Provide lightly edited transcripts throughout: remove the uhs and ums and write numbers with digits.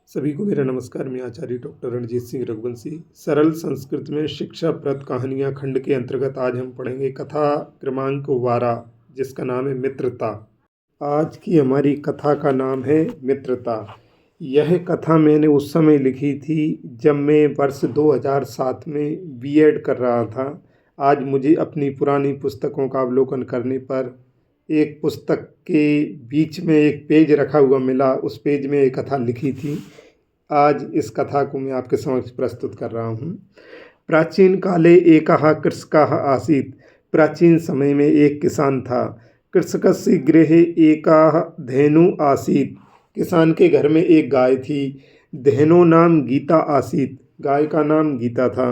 सभी को मेरा नमस्कार। मैं आचार्य डॉक्टर रणजीत सिंह रघुवंशी। सरल संस्कृत में शिक्षाप्रद कहानियाँ खंड के अंतर्गत आज हम पढ़ेंगे कथा क्रमांक 12, जिसका नाम है मित्रता। आज की हमारी कथा का नाम है मित्रता। यह कथा मैंने उस समय लिखी थी जब मैं वर्ष 2007 में बीएड कर रहा था। आज मुझे अपनी पुरानी पुस्तकों का अवलोकन करने पर एक पुस्तक के बीच में एक पेज रखा हुआ मिला। उस पेज में एक कथा लिखी थी। आज इस कथा को मैं आपके समक्ष प्रस्तुत कर रहा हूँ। प्राचीन काले एकः कृषकः आसीत्। प्राचीन समय में एक किसान था। कृषकस्य गृहे एकः धेनु आसीत्। किसान के घर में एक गाय थी। धेनो नाम गीता आसीत्। गाय का नाम गीता था।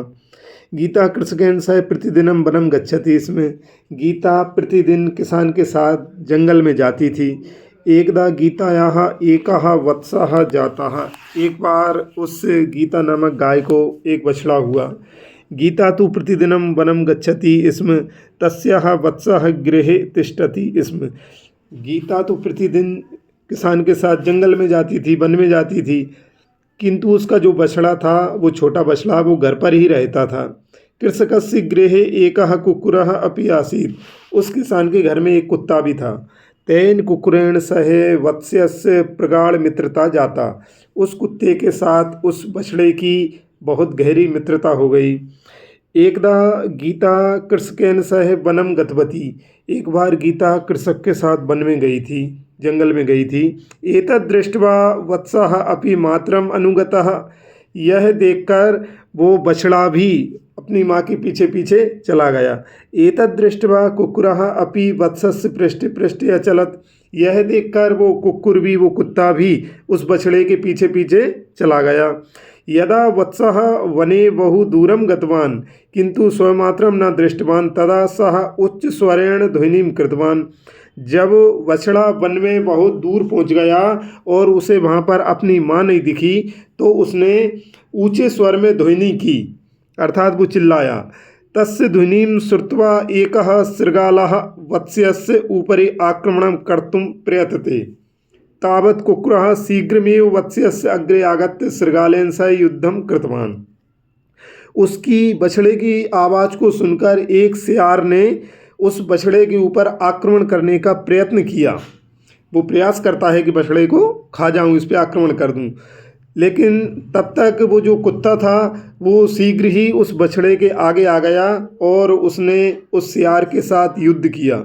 गीता कृषकेन सह प्रतिदिनम वनम गच्छति। इसमें गीता प्रतिदिन किसान के साथ जंगल में जाती थी। एकदा गीतायाः एकः वत्सः जातः। एक बार उस गीता नामक गाय को एक बछड़ा हुआ। गीता तो प्रतिदिनम वनम गच्छति इसमें तस्याः वत्सः गृहे तिष्ठति। इसमें गीता तो प्रतिदिन किसान के साथ जंगल में जाती थी, वन में जाती थी, किंतु उसका जो बछड़ा था, वो छोटा बछड़ा, वो घर पर ही रहता था। कृषकस्य गृहे एकः कुक्कुरः अपि आसीत्। उस किसान के घर में एक कुत्ता भी था। तेन कुक्कुरेण सह वत्स्यस्य प्रगाढ़ मित्रता जाता। उस कुत्ते के साथ उस बछड़े की बहुत गहरी मित्रता हो गई। एकदा गीता कृषकेन सह वनम गतवती। एक बार गीता कृषक के साथ वन में गई थी, जंगल में गई थी। एतद् दृष्ट्वा वत्सः अपि मातरम अनुगतः। यह देखकर वो बछड़ा भी अपनी माँ के पीछे पीछे चला गया। एतद् दृष्ट्वा कुक्कुरः अपि वत्सस्य पृष्ठे पृष्ठे अचलत्। यह देखकर वो कुक्कुर भी, वो कुत्ता भी उस बछड़े के पीछे पीछे चला गया। यदा वत्सः वने बहु दूरम गतवान किंतु स्वमात्रम न दृष्टवान तदा सः उच्च स्वरेण ध्वनिं कृतवान। जब बछड़ा वन में बहुत दूर पहुंच गया और उसे वहाँ पर अपनी माँ नहीं दिखी, तो उसने ऊंचे स्वर में ध्वनि की, अर्थात वो चिल्लाया। तस्य ध्वनिं श्रुत्वा एकः शृगालः वत्स्यस्य उपरि आक्रमणं कर्तुं प्रयतते। तावत् कुक्कुरः शीघ्रमेव वत्स्यस्य अग्रे आगत्य शृगालेन सह युद्धं कृतवान्। उसकी बछड़े की आवाज़ को सुनकर एक सियार ने उस बछड़े के ऊपर आक्रमण करने का प्रयत्न किया। वो प्रयास करता है कि बछड़े को खा जाऊं, इस पर आक्रमण कर दूं, लेकिन तब तक वो जो कुत्ता था वो शीघ्र ही उस बछड़े के आगे आ गया और उसने उस सियार के साथ युद्ध किया।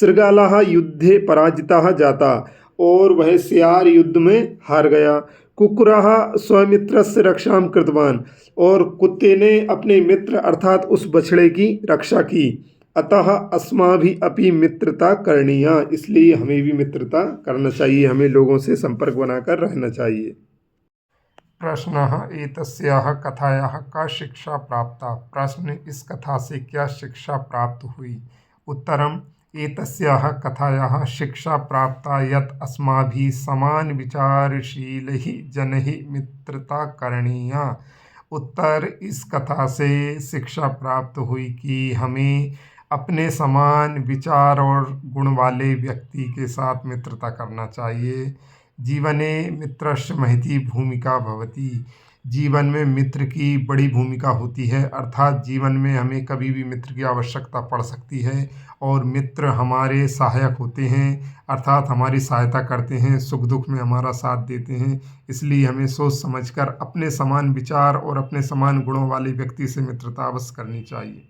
शृगालः युद्धे पराजितः जाता, और वह सियार युद्ध में हार गया। कुक्कुरः स्वमित्रस्य रक्षां कृतवान। और कुत्ते ने अपने मित्र अर्थात उस बछड़े की रक्षा की। अतः अस्माभिः अपि मित्रता करणीया। इसलिए हमें भी मित्रता करना चाहिए, हमें लोगों से संपर्क बनाकर रहना चाहिए। प्रश्नः एतस्याः कथायाः का शिक्षा प्राप्ता। प्रश्न, इस कथा से क्या शिक्षा प्राप्त हुई। उत्तरम, एतस्याः कथायाः शिक्षा प्राप्ता यत् अस्माभिः समान विचारशीलैः जनैः मित्रता करणीया। उत्तर, इस कथा से शिक्षा प्राप्त हुई कि हमें अपने समान विचार और गुण वाले व्यक्ति के साथ मित्रता करना चाहिए। जीवने मित्रस्य महती भूमिका भवति। जीवन में मित्र की बड़ी भूमिका होती है, अर्थात जीवन में हमें कभी भी मित्र की आवश्यकता पड़ सकती है और मित्र हमारे सहायक होते हैं, अर्थात हमारी सहायता करते हैं, सुख दुख में हमारा साथ देते हैं। इसलिए हमें सोच समझकर अपने समान विचार और अपने समान गुणों वाले व्यक्ति से मित्रता अवश्य करनी चाहिए।